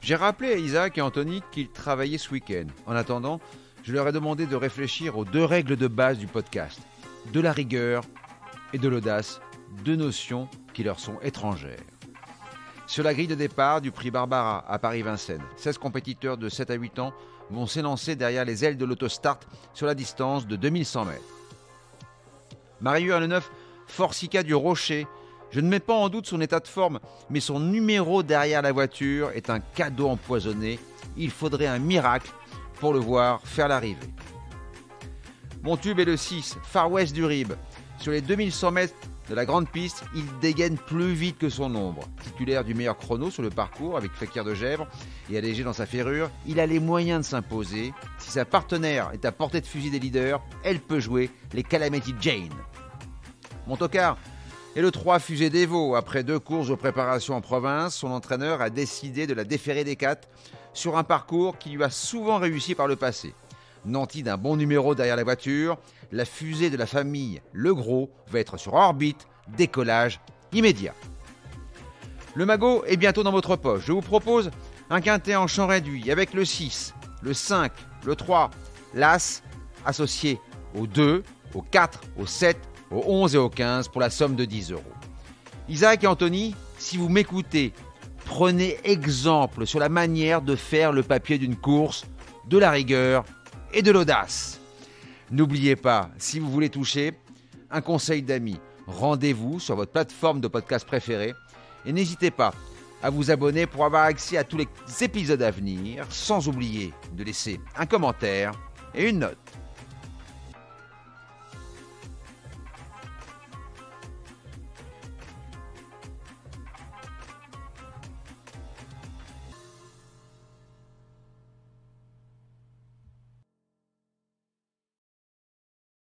J'ai rappelé à Isaac et Anthony qu'ils travaillaient ce week-end. En attendant, je leur ai demandé de réfléchir aux 2 règles de base du podcast. De la rigueur et de l'audace, 2 notions qui leur sont étrangères. Sur la grille de départ du prix Barbara à Paris-Vincennes, 16 compétiteurs de 7 à 8 ans vont s'élancer derrière les ailes de l'autostart sur la distance de 2100 mètres. Marius Arneneuf, Forsica du Rocher. Je ne mets pas en doute son état de forme, mais son numéro derrière la voiture est un cadeau empoisonné. Il faudrait un miracle pour le voir faire l'arrivée. Mon tube est le 6, Far West du Rib. Sur les 2100 mètres de la grande piste, il dégaine plus vite que son ombre. Titulaire du meilleur chrono sur le parcours avec Fekir de Gèvres et allégé dans sa ferrure, il a les moyens de s'imposer. Si sa partenaire est à portée de fusil des leaders, elle peut jouer les Calamity Jane. Mon tocard est le 3 Fusée d'Evo. Après 2 courses de préparation en province, son entraîneur a décidé de la déférer des 4 sur un parcours qui lui a souvent réussi par le passé. Nanti d'un bon numéro derrière la voiture, la fusée de la famille Le Gros va être sur orbite, décollage immédiat. Le magot est bientôt dans votre poche. Je vous propose un quintet en champ réduit avec le 6, le 5, le 3, l'As, associé au 2, au 4, au 7, au 11 et au 15 pour la somme de 10 €. Isaac et Anthony, si vous m'écoutez, prenez exemple sur la manière de faire le papier d'une course, de la rigueur et de l'audace. N'oubliez pas, si vous voulez toucher, un conseil d'amis, rendez-vous sur votre plateforme de podcast préférée et n'hésitez pas à vous abonner pour avoir accès à tous les épisodes à venir, sans oublier de laisser un commentaire et une note.